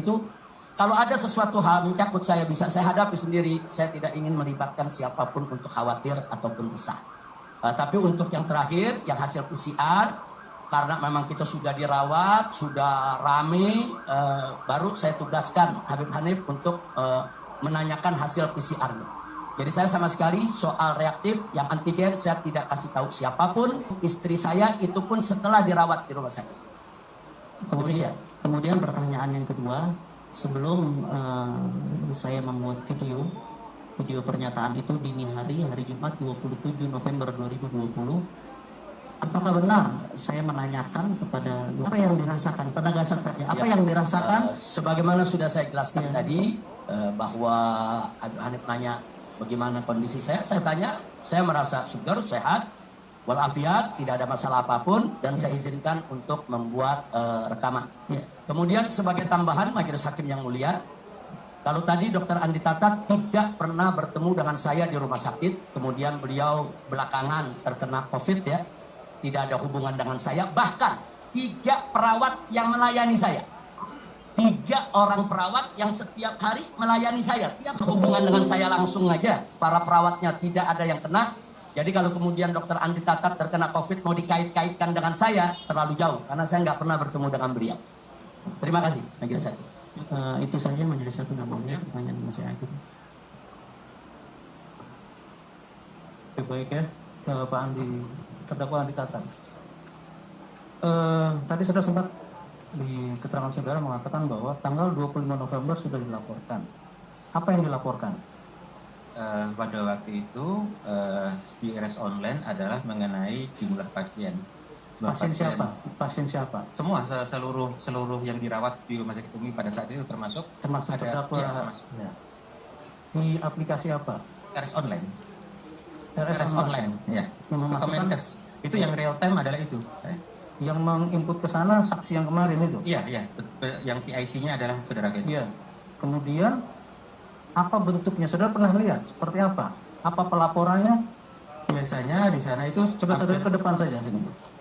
itu kalau ada sesuatu hal menyangkut saya bisa saya hadapi sendiri. Saya tidak ingin melibatkan siapapun untuk khawatir ataupun resah. Tapi untuk yang terakhir, yang hasil PCR, karena memang kita sudah dirawat, sudah rame, baru saya tugaskan Habib Hanif untuk menanyakan hasil PCR-nya. Jadi saya sama sekali soal reaktif yang antigen saya tidak kasih tahu siapapun. Istri saya itu pun setelah dirawat di rumah sakit. Kemudian pertanyaan yang kedua, sebelum saya membuat video pernyataan itu dini hari Jumat 27 November 2020, apakah benar saya menanyakan kepada apa yang dirasakan, penegasan saja, apa yang dirasakan? Sebagaimana sudah saya jelaskan tadi, bahwa Habib Hanif nanya bagaimana kondisi saya tanya, saya merasa segar, sehat, walafiat, tidak ada masalah apapun, dan saya izinkan untuk membuat rekaman. Kemudian sebagai tambahan majelis hakim yang mulia, kalau tadi Dr. Andi Tata tidak pernah bertemu dengan saya di rumah sakit, kemudian beliau belakangan terkena COVID ya, tidak ada hubungan dengan saya, bahkan 3 perawat yang melayani saya. 3 orang perawat yang setiap hari melayani saya, tiap berhubungan dengan saya langsung aja. Para perawatnya tidak ada yang kena. Jadi kalau kemudian Dr. Andi Tatat terkena COVID mau dikait-kaitkan dengan saya, terlalu jauh. Karena saya nggak pernah bertemu dengan beliau. Terima kasih, majelis hakim. Itu saja majelis hakim namanya, pertanyaan majelis hakim. Baik ya, ke Pak Andi, terdakwa Andi Tatat. Tadi sudah sempat di keterangan saudara mengatakan bahwa tanggal 25 November sudah dilaporkan. Apa yang dilaporkan? Pada waktu itu di RS online adalah mengenai jumlah pasien. Pasien siapa? Pasien siapa? Semua seluruh yang dirawat di Rumah Sakit Umi pada saat itu termasuk terdakwa. Ya. Di aplikasi apa? RS online. RS online. Ya. Kemenkes. Itu yang real time adalah itu. Yang menginput ke sana saksi yang kemarin itu? Iya. Yang PIC-nya adalah saudara Geni. Iya. Kemudian apa bentuknya? Saudara pernah lihat seperti apa? Apa pelaporannya? Biasanya di sana itu coba saudara ke depan saja sini.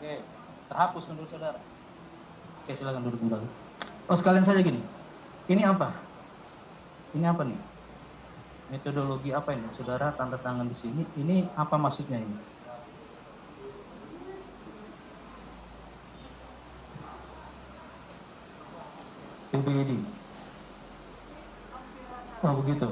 Oke, terhapus menurut saudara. Oke, silakan duduk kembali. Oh, sekalian saja gini. Ini apa? Ini apa nih? Metodologi apa ini? Saudara tanda tangan di sini. Ini apa maksudnya ini? PBD. Oh, begitu.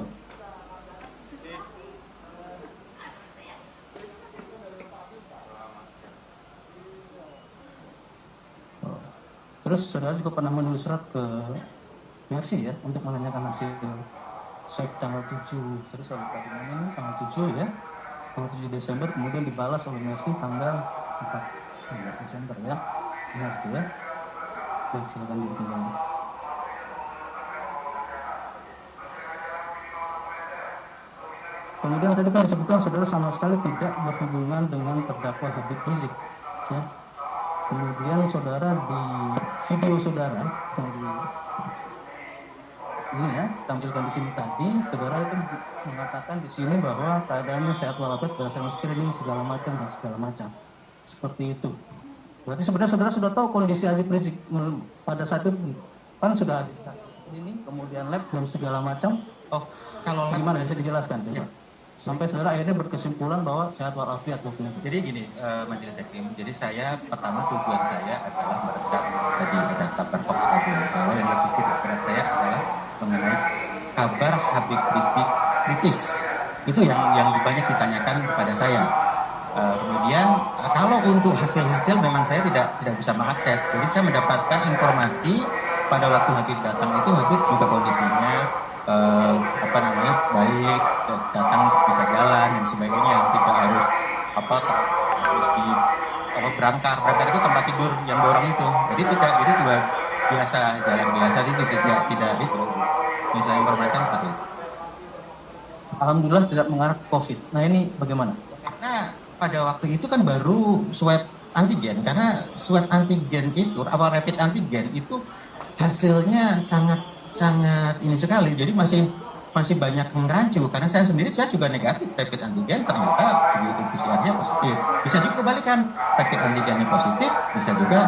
Terus saudara juga pernah menulis surat ke Mercy ya untuk menanyakan hasil swab tanggal 7, sorry saya lupa di mana nih, tanggal 7 ya, tanggal 7 Desember, kemudian dibalas oleh Mercy tanggal 14 Desember ya, benar itu ya. Baik, silakan dulu kembali. Kemudian tadi kan disebutkan saudara sama sekali tidak berhubungan dengan terdakwa Habib Rizik ya. Kemudian saudara di video saudara yang ini ya tampilkan di sini tadi, saudara itu mengatakan di sini bahwa keadaannya sehat walafiat, berdasarkan screening segala macam dan segala macam seperti itu. Berarti sebenarnya saudara sudah tahu kondisi Habib Rizik pada saat itu kan sudah ada screening, kemudian lab dan segala macam. Oh, kalau gimana bisa dijelaskan? Ya. sampai saudara akhirnya berkesimpulan bahwa sehat walafiat waktu itu. Jadi gini, Majelis Hakim. Jadi saya pertama tujuan saya adalah meredam tadi ada kabar hoax tadi. Kalau yang lebih tidak berat saya adalah mengenai kabar Habib Rizik kritis. Itu yang banyak ditanyakan kepada saya. Kemudian kalau untuk hasil-hasil memang saya tidak bisa mengakses. Jadi saya mendapatkan informasi pada waktu Habib datang itu Habib juga kondisinya baik, datang bisa jalan dan sebagainya, tidak harus berangkar itu tempat tidur yang borong itu. Jadi juga biasa jalan biasa, tidak itu. Misalnya informasikan seperti itu. Alhamdulillah tidak mengarah ke COVID. Nah ini bagaimana? Karena pada waktu itu kan baru swab antigen, karena swab antigen itu rapid antigen itu hasilnya sangat ini sekali, jadi masih banyak yang rancu. Karena saya juga negatif rapid antigen, ternyata begitu PCR-nya positif. Bisa juga kebalikan, rapid antigennya positif, bisa juga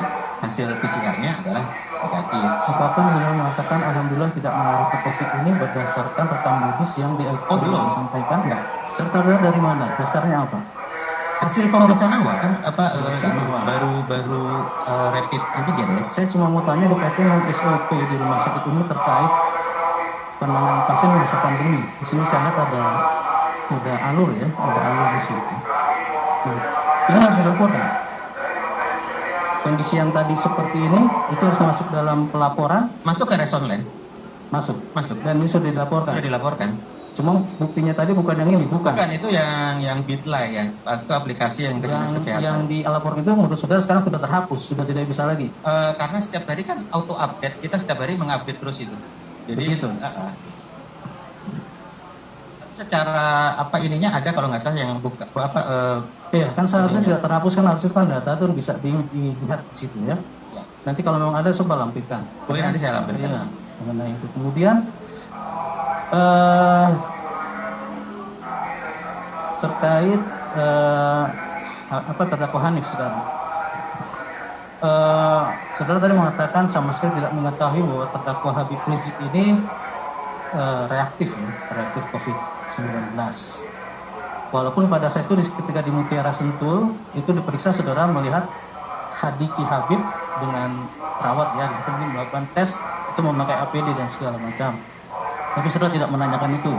hasil PCR-nya adalah negatif. Apakah beliau mengatakan alhamdulillah tidak mengarah ke COVID ini berdasarkan rekam medis yang belum disampaikan? Enggak. Serta dari mana? Dasarnya apa? Hasil pemeriksaan awal kan baru rapid antigen ya. Saya cuma mau tanya berkaitan dengan SOP di rumah sakit ini terkait penanganan pasien masa pandemi. Di sini saya lihat ada alur ya, ada alur di situ. Nah, ini harus dilaporkan. Kondisi yang tadi seperti ini itu harus masuk dalam pelaporan. Masuk ke res online. Masuk. Dan ini sudah dilaporkan. Sudah dilaporkan. Cuma buktinya tadi bukan yang ini, bukan itu yang Bitly ya, itu aplikasi yang Dinas Kesehatan. Yang dilaporkan itu menurut saudara sekarang sudah terhapus, sudah tidak bisa lagi. Karena setiap hari kan auto update, kita setiap hari mengupdate terus itu. Jadi begitu. Secara ininya ada kalau nggak salah yang buka iya kan seharusnya tidak terhapus kan, harusnya kan data itu bisa dilihat di situ ya. Nanti kalau memang ada coba lampirkan. Nanti saya lampirkan. Iya, mengenai itu. Kemudian terkait terdakwa Hanif sekarang. Saudara tadi mengatakan sama sekali tidak mengetahui bahwa terdakwa Habib Rizik ini reaktif COVID-19. Walaupun pada saat itu ketika di Mutiara Sentul itu diperiksa, saudara melihat Hadiki Habib dengan perawat ya, kemudian melakukan tes itu memakai APD dan segala macam. Tapi saudara tidak menanyakan itu,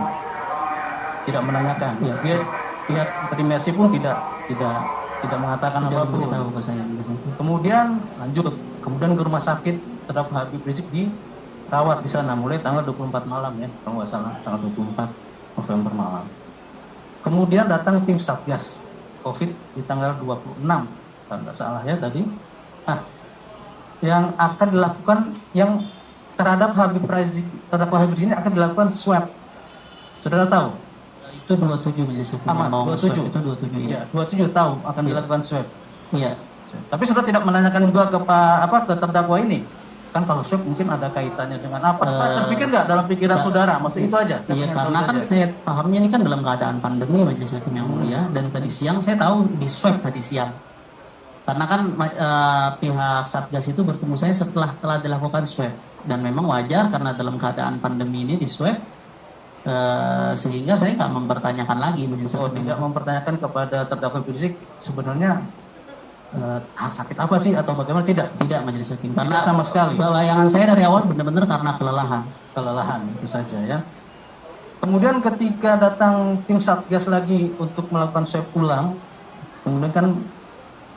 tidak menanyakan. Ya, pihak Trimersi pun tidak mengatakan apapun. Kemudian lanjut, kemudian ke rumah sakit terdakwa Habib Rizik dirawat di sana mulai tanggal 24 malam ya, kalau nggak salah tanggal 24 November malam. Kemudian datang tim Satgas COVID di tanggal 26 kalau nggak salah ya tadi. Nah, yang akan dilakukan yang terhadap Habib Rizik, terdakwa Habib ini akan dilakukan swab. Saudara tahu? Itu 27 Majelis Hakim. Aman, 27. Itu 27 ya. 27 tahu akan dilakukan swab. Iya. Tapi saudara tidak menanyakan juga ke terdakwa ini. Kan kalau swab mungkin ada kaitannya dengan apa? Terpikir nggak dalam pikiran saudara? Maksud itu aja? Iya, karena kan saya pahamnya ini kan dalam keadaan pandemi Majelis Hakim yang mulia, dan tadi siang saya tahu di swab tadi siang. Karena kan pihak Satgas itu bertemu saya setelah telah dilakukan swab, dan memang wajar karena dalam keadaan pandemi ini di swab, sehingga saya nggak mempertanyakan lagi Majelis Hakim. Tidak mempertanyakan kepada terdakwa Rizik sebenarnya sakit apa sih atau bagaimana? Tidak Majelis Hakim, karena sama sekali. Bayangan saya dari awal benar-benar karena kelelahan itu saja ya. Kemudian ketika datang tim Satgas lagi untuk melakukan swab ulang, kemudian kan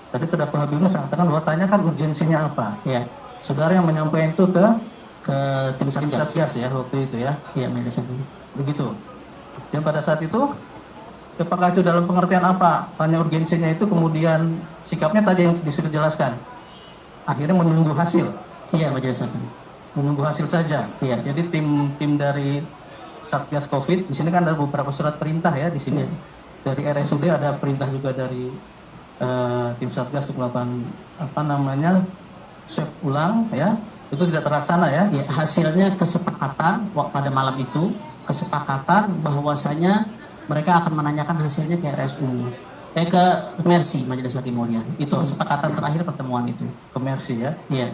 tadi terdakwa Habib mengatakan bahwa tanyakan urgensinya apa. Ya. Saudara yang menyampaikan itu ke tim Satgas ya waktu itu ya. Iya, Majelis Hakim. Begitu. Dan pada saat itu apakah itu dalam pengertian apa? Tanya urgensinya itu, kemudian sikapnya tadi yang disuruh jelaskan. Akhirnya menunggu hasil. Iya, Majelis Hakim. Menunggu hasil saja. Iya. Jadi tim dari Satgas COVID di sini kan ada beberapa surat perintah ya di sini. Iya. Dari RSUD ada perintah juga dari tim Satgas untuk melakukan swab ulang ya. Itu tidak terlaksana ya. Ya, hasilnya kesepakatan pada malam itu, kesepakatan bahwasanya mereka akan menanyakan hasilnya ke RSU, ke Mercy Majelis Hakim Mulia. Itu kesepakatan terakhir pertemuan itu. Ke Mercy ya? Iya.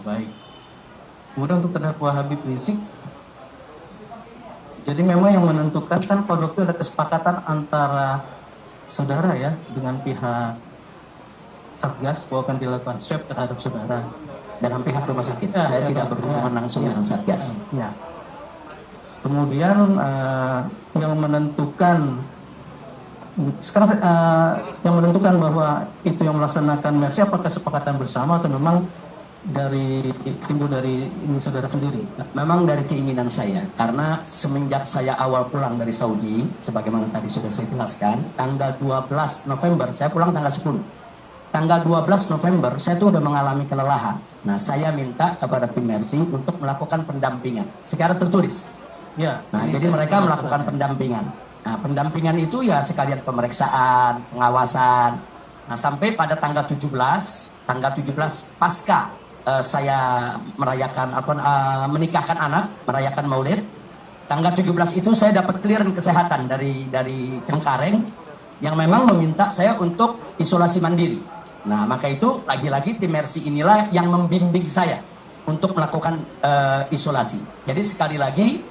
Baik. Kemudian untuk terdakwa Habib Rizik, Jadi memang yang menentukan kan pada waktu ada kesepakatan antara saudara ya dengan pihak Satgas bahwa akan dilakukan swab terhadap saudara dengan pihak rumah sakit. Ya, Saya ya, tidak Pak. berhubungan Ya, langsung ya. dengan Satgas. Ya. Kemudian yang menentukan sekarang yang menentukan bahwa itu yang melaksanakan mercy apakah kesepakatan bersama atau memang timbul dari ini saudara sendiri? Memang dari keinginan saya, karena semenjak saya awal pulang dari Saudi, sebagaimana tadi sudah saya jelaskan, tanggal 12 November, saya pulang tanggal 10. Tanggal 12 November, saya tuh udah mengalami kelelahan. Nah, saya minta kepada tim Mercy untuk melakukan pendampingan secara tertulis. Ya. Nah, jadi mereka melakukan pendampingan. Nah, pendampingan itu ya sekalian pemeriksaan, pengawasan. Nah, sampai pada tanggal 17 pasca saya merayakan menikahkan anak, merayakan Maulid. Tanggal 17 itu saya dapat clearance kesehatan dari Cengkareng yang memang meminta saya untuk isolasi mandiri. Nah, maka itu lagi-lagi tim Mercy inilah yang membimbing saya untuk melakukan isolasi. Jadi sekali lagi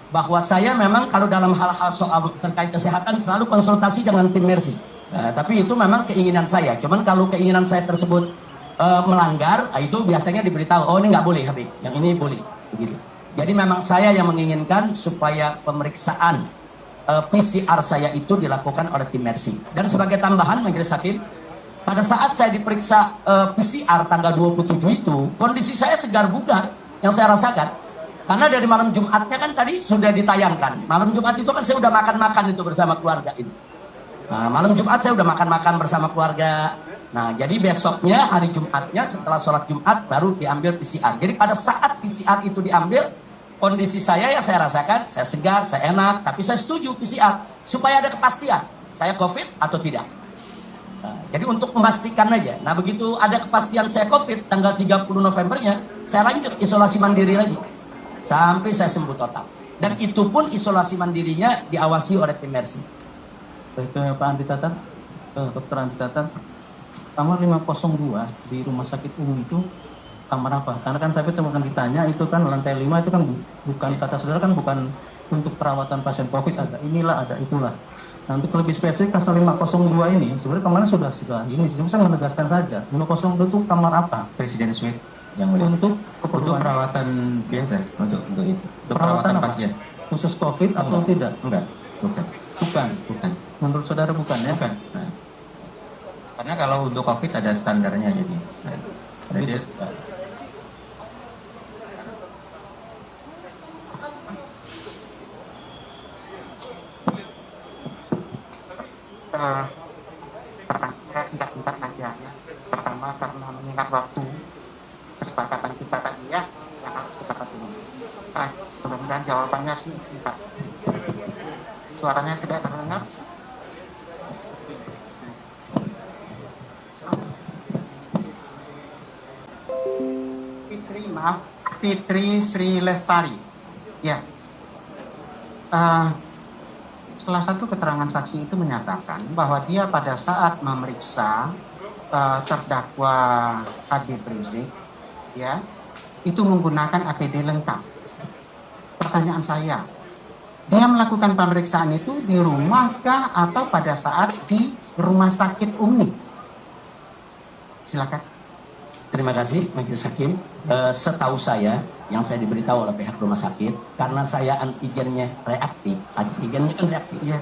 bahwa saya memang kalau dalam hal-hal soal terkait kesehatan selalu konsultasi dengan tim Mercy. Tapi itu memang keinginan saya. Cuman kalau keinginan saya tersebut melanggar, itu biasanya diberitahu, oh ini nggak boleh Habib, yang ini boleh. Begitu. Jadi memang saya yang menginginkan supaya pemeriksaan PCR saya itu dilakukan oleh tim Mercy. Dan sebagai tambahan Majelis Hakim, pada saat saya diperiksa PCR tanggal 27 itu, kondisi saya segar bugar yang saya rasakan. Karena dari malam Jumatnya kan tadi sudah ditayangkan. Malam Jumat itu kan saya udah makan-makan itu bersama keluarga itu. Nah, malam Jumat saya udah makan-makan bersama keluarga. Nah, jadi besoknya hari Jumatnya setelah sholat Jumat baru diambil PCR. Jadi pada saat PCR itu diambil, kondisi saya yang saya rasakan, saya segar, saya enak, tapi saya setuju PCR. Supaya ada kepastian, saya COVID atau tidak. Nah, jadi untuk memastikan aja. Nah, begitu ada kepastian saya COVID, tanggal 30 Novembernya, saya lanjut isolasi mandiri lagi. Sampai saya sembuh total. Dan itu pun isolasi mandirinya diawasi oleh tim Mercy. Baik, Pak Andi Tatan, Dr. Andi Tatan, kamar 502 di Rumah Sakit Umi itu kamar apa? Karena kan saya temukan ditanya, itu kan lantai 5 itu kan bukan, kata saudara kan bukan untuk perawatan pasien COVID, ada inilah, ada itulah. Nah, untuk lebih spesifik, kasar 502 ini, sebenarnya kemarin sudah ini, saya menegaskan saja, 502 itu kamar apa? Presiden Suite yang mulia. Untuk Untuk perawatan biasa, untuk itu. Untuk perawatan apa? pasien. Khusus COVID atau tidak? Enggak, bukan. Bukan. Menurut saudara bukan ya? Bukan. Nah, karena kalau untuk COVID ada standarnya jadi. Nah, jadi saya singkat-singkat saja ya. Pertama karena mengingat waktu kesepakatan kita tadi ya yang harus kita penuhi. Mudah-mudahan jawabannya singkat. Suaranya tidak terdengar. Fitri Sri Lestari. Ya. Salah satu keterangan saksi itu menyatakan bahwa dia pada saat memeriksa terdakwa Habib Rizik, ya, itu menggunakan APD lengkap. Pertanyaan saya, dia melakukan pemeriksaan itu di rumahkah atau pada saat di rumah sakit Umi? Silakan. Terima kasih Majelis Hakim. Setahu saya, yang saya diberitahu oleh pihak rumah sakit, karena saya antigennya reaktif, antigennya kan reaktif, Ya.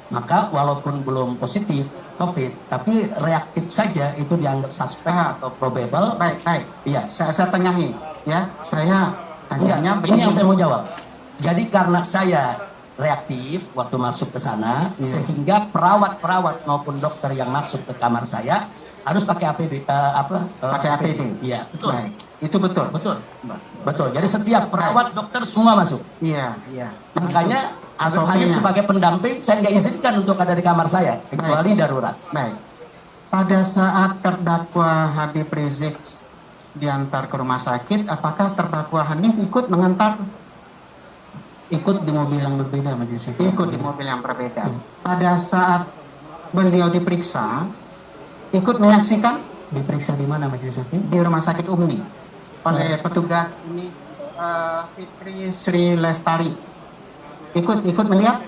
maka walaupun belum positif COVID, tapi reaktif saja itu dianggap suspek atau probable. Baik. Iya. Saya tengahi, ya. Saya tanyanya Ini yang saya mau jawab. Jadi karena saya reaktif waktu masuk ke sana, sehingga perawat-perawat maupun dokter yang masuk ke kamar saya harus pakai APD, pakai APD. Iya, betul. Baik. Itu betul. Betul. Jadi setiap perawat, dokter semua masuk. Iya. Makanya hanya sebagai pendamping saya nggak izinkan untuk ada di kamar saya kecuali darurat. Baik. Pada saat terdakwa Habib Rizik diantar ke rumah sakit, apakah terdakwa Hanif ikut mengantar? Ikut di mobil yang berbeda Majelis Hakim. Ikut di mobil yang berbeda. Pada saat beliau diperiksa, ikut menyaksikan Diperiksa di mana Majelis Hakim? di rumah sakit Umi oleh petugas ini Fitri Sri Lestari. Ikut melihat?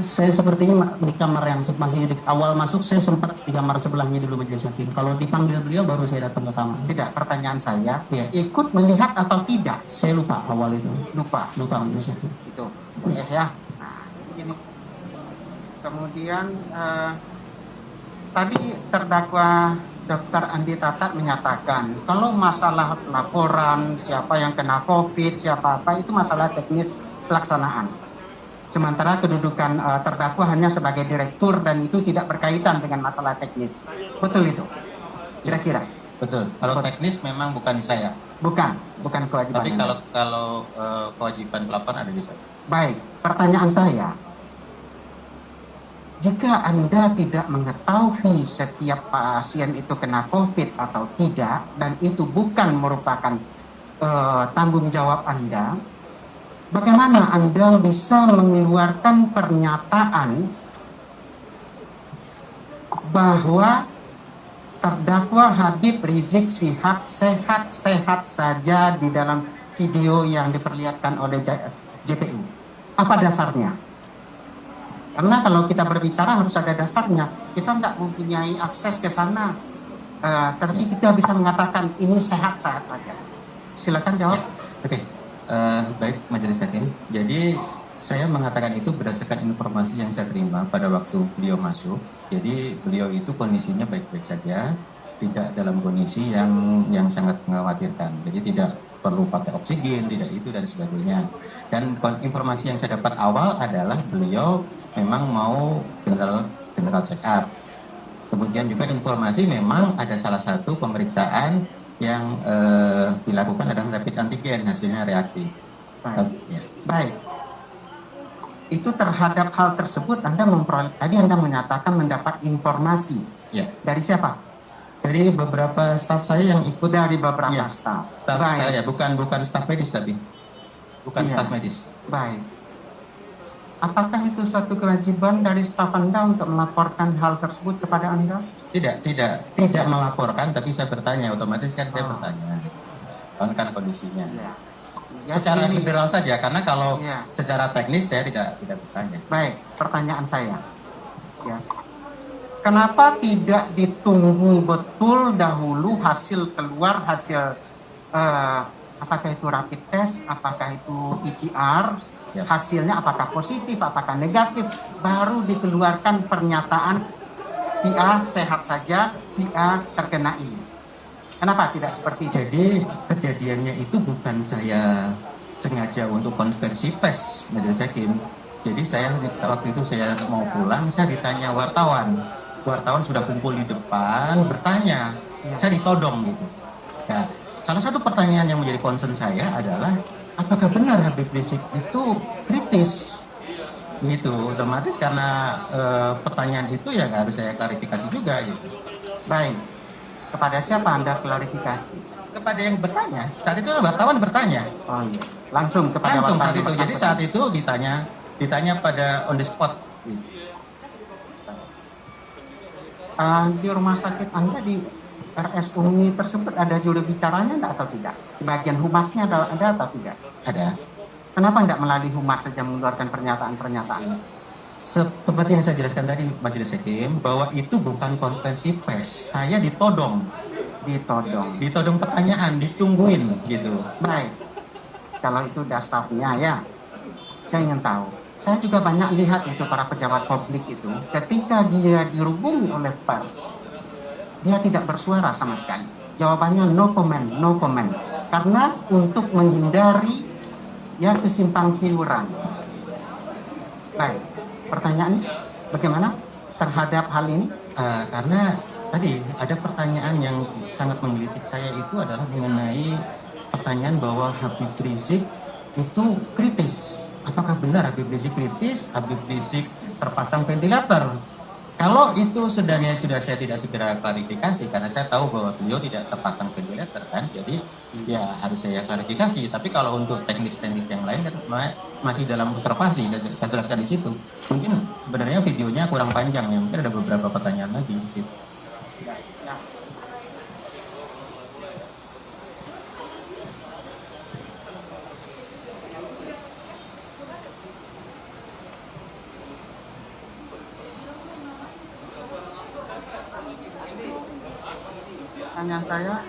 Saya sepertinya di kamar yang masih di awal masuk, saya sempat di kamar sebelahnya dulu majelis hakim. Kalau dipanggil beliau baru saya datang ke kamar. Tidak, pertanyaan saya, Iya. ikut melihat atau tidak? Saya lupa awal itu. Lupa. Majelis hakim. Itu boleh ya. Nah, ini. Kemudian tadi terdakwa Dr. Andi Tatat menyatakan kalau masalah laporan siapa yang kena COVID, siapa apa itu masalah teknis pelaksanaan. Sementara kedudukan terdakwa hanya sebagai direktur dan itu tidak berkaitan dengan masalah teknis. Betul itu? Kira-kira? Betul. Kalau teknis memang bukan di saya. Bukan kewajiban. Tapi kalau kewajiban pelapor ada di saya. Baik, pertanyaan saya. Jika Anda tidak mengetahui setiap pasien itu kena COVID atau tidak, dan itu bukan merupakan tanggung jawab Anda, bagaimana Anda bisa mengeluarkan pernyataan bahwa terdakwa Habib Rizik Syihab sehat-sehat saja di dalam video yang diperlihatkan oleh JPU? Apa dasarnya? Karena kalau kita berbicara harus ada dasarnya. Kita tidak mempunyai akses ke sana. Tapi kita bisa mengatakan ini sehat-sehat saja. Silakan jawab. Oke. Baik, majelis hakim. Jadi saya mengatakan itu berdasarkan informasi yang saya terima pada waktu beliau masuk. Jadi beliau itu kondisinya baik-baik saja, tidak dalam kondisi yang sangat mengkhawatirkan. Jadi tidak perlu pakai oksigen, tidak itu dan sebagainya. Dan informasi yang saya dapat awal adalah beliau memang mau general check up. Kemudian juga informasi memang ada salah satu pemeriksaan yang dilakukan adalah rapid antigen, hasilnya reaktif. Baik. Itu terhadap hal tersebut tadi Anda menyatakan mendapat informasi. Ya. Dari siapa? Dari beberapa staf saya yang ikut. Dari beberapa ya, staf. Staf saya, bukan staf medis tapi. Bukan staf medis. Baik. Apakah itu suatu kewajiban dari staf Anda untuk melaporkan hal tersebut kepada Anda? Tidak melaporkan, tapi saya bertanya, otomatis kan saya bertanya, kan kondisinya. Ya, secara general saja, karena kalau ya, secara teknis saya tidak bertanya. Baik, pertanyaan saya, ya, kenapa tidak ditunggu betul dahulu hasil keluar apakah itu rapid test, apakah itu PCR? Siap. Hasilnya apakah positif, apakah negatif, baru dikeluarkan pernyataan si A sehat saja, si A terkena ini. Kenapa tidak seperti itu? Jadi kejadiannya itu bukan saya sengaja untuk konversi pers majelis hakim. Jadi saya waktu itu saya mau pulang, saya ditanya wartawan sudah kumpul di depan bertanya, saya ditodong gitu. Nah, salah satu pertanyaan yang menjadi concern saya adalah apakah benar Habib Rizik itu kritis? Gitu, otomatis karena pertanyaan itu ya harus saya klarifikasi juga gitu. Baik, kepada siapa Anda klarifikasi? Kepada yang bertanya. Saat itu wartawan bertanya. Oh iya, langsung kepada langsung wartawan saat itu. Jadi saat itu ditanya pada on the spot. Gitu. Di rumah sakit Anda di RS Umi tersebut ada juru bicaranya atau tidak? Di bagian humasnya ada atau tidak? Ada. Kenapa tidak melalui humas saja mengeluarkan pernyataan-pernyataan? Seperti yang saya jelaskan tadi majelis hakim, bahwa itu bukan konferensi pers. Saya ditodong. Ditodong pertanyaan, ditungguin gitu. Baik. Kalau itu dasarnya ya, saya ingin tahu. Saya juga banyak lihat itu para pejabat publik itu, ketika dia dirubungi oleh pers, dia tidak bersuara sama sekali. Jawabannya no comment. Karena untuk menghindari ya kesimpang siuran. Baik, pertanyaan bagaimana terhadap hal ini? Karena tadi ada pertanyaan yang sangat menggelitik saya itu adalah mengenai pertanyaan bahwa Habib Rizik itu kritis. Apakah benar Habib Rizik kritis? Habib Rizik terpasang ventilator? Kalau itu sebenarnya sudah saya tidak segera klarifikasi karena saya tahu bahwa beliau tidak terpasang ventilator kan, jadi ya harus saya klarifikasi. Tapi kalau untuk teknis-teknis yang lain kan masih dalam observasi, saya jelaskan di situ. Mungkin sebenarnya videonya kurang panjang ya, mungkin ada beberapa pertanyaan lagi di situ. pertanyaan saya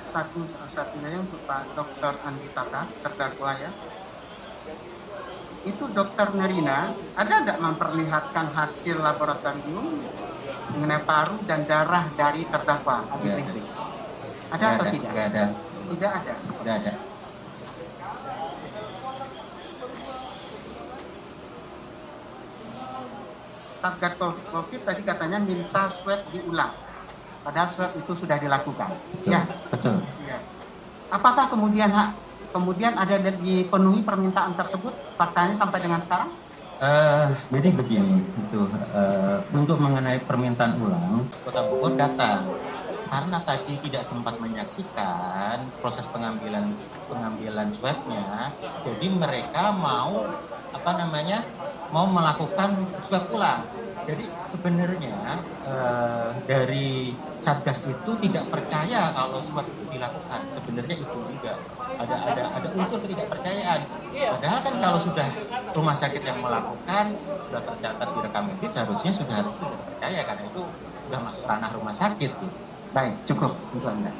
satunya untuk Pak Dr. Andi Tata, terdakwa ya. Itu Dokter Nerina ada nggak memperlihatkan hasil laboratorium mengenai paru dan darah dari terdakwa Habib Rizik? Ada atau tidak? Tidak ada. Tidak ada. Tidak ada. Satgas COVID tadi katanya minta swab diulang, padahal swab itu sudah dilakukan. Betul. Ya, Betul. ya. Apakah kemudian ada dipenuhi permintaan tersebut? Faktanya sampai dengan sekarang? Jadi begini, untuk mengenai permintaan ulang, Kota Bogor datang karena tadi tidak sempat menyaksikan proses pengambilan swabnya, jadi mereka mau melakukan swab ulang. Jadi sebenarnya dari Satgas itu tidak percaya kalau swab itu dilakukan. Sebenarnya itu juga ada unsur ketidakpercayaan. Padahal kan kalau sudah rumah sakit yang melakukan, sudah tercatat di rekam medis, harusnya sudah percaya karena itu sudah masuk ranah rumah sakit. Baik, cukup untuk Anda.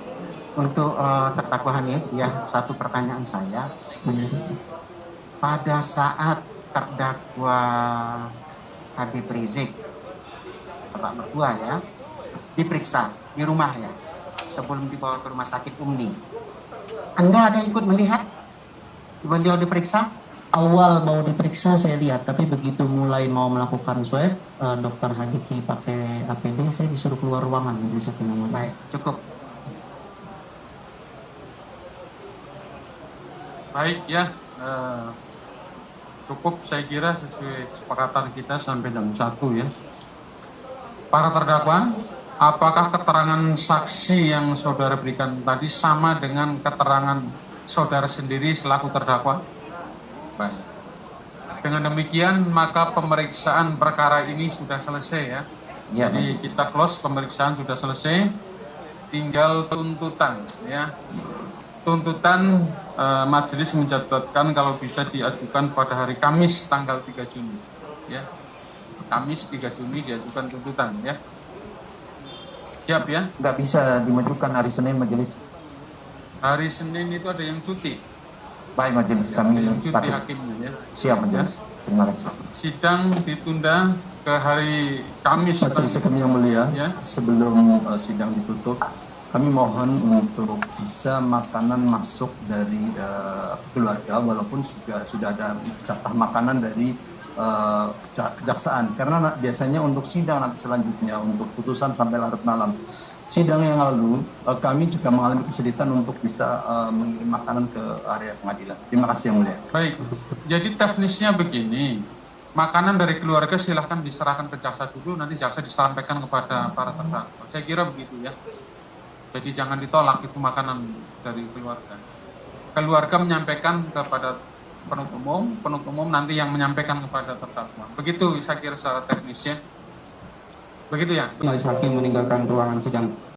Untuk terdakwa Hanif, ya satu pertanyaan saya. Pada saat terdakwa Habib Rizik, Bapak mertua ya, diperiksa di rumah ya, sebelum dibawa ke rumah sakit Umni. Anda ada ikut melihat beliau diperiksa? Awal mau diperiksa saya lihat, tapi begitu mulai mau melakukan swab, dokter Hadiki pakai APD, saya disuruh keluar ruangan dari satu nomor. Baik, cukup. Baik ya, cukup saya kira sesuai kesepakatan kita sampai jam 1 ya. Para terdakwa, apakah keterangan saksi yang saudara berikan tadi sama dengan keterangan saudara sendiri selaku terdakwa? Baik. Dengan demikian maka pemeriksaan perkara ini sudah selesai ya. Ya, jadi kita close, pemeriksaan sudah selesai. Tinggal tuntutan ya. Tuntutan majelis mencatatkan kalau bisa diajukan pada hari Kamis tanggal 3 Juni ya. Kamis 3 Juni diajukan tuntutan ya. Siap ya? Nggak bisa dimajukan hari Senin majelis. Hari Senin itu ada yang cuti. Baik majelis, Ya, kami ada yang cuti patut. hakimnya ya. Siap majelis. Terima kasih. Sidang ditunda ke hari Kamis. Majelis Hakim yang mulia, Ya. sebelum sidang ditutup, kami mohon untuk bisa makanan masuk dari keluarga, walaupun juga sudah ada jatah makanan dari kejaksaan, karena biasanya untuk sidang nanti selanjutnya untuk putusan sampai larut malam. Sidang yang lalu kami juga mengalami kesulitan untuk bisa mengirim makanan ke area pengadilan. Terima kasih yang mulia. Baik, jadi teknisnya begini, makanan dari keluarga silahkan diserahkan ke jaksa dulu, nanti jaksa disampaikan kepada para terdakwa. Saya kira begitu ya. Jadi jangan ditolak itu makanan dari keluarga. Keluarga menyampaikan kepada penuntut umum nanti yang menyampaikan kepada terdakwa. Begitu saya kira secara teknisnya. Begitu ya. Majelis Hakim meninggalkan ruangan sidang.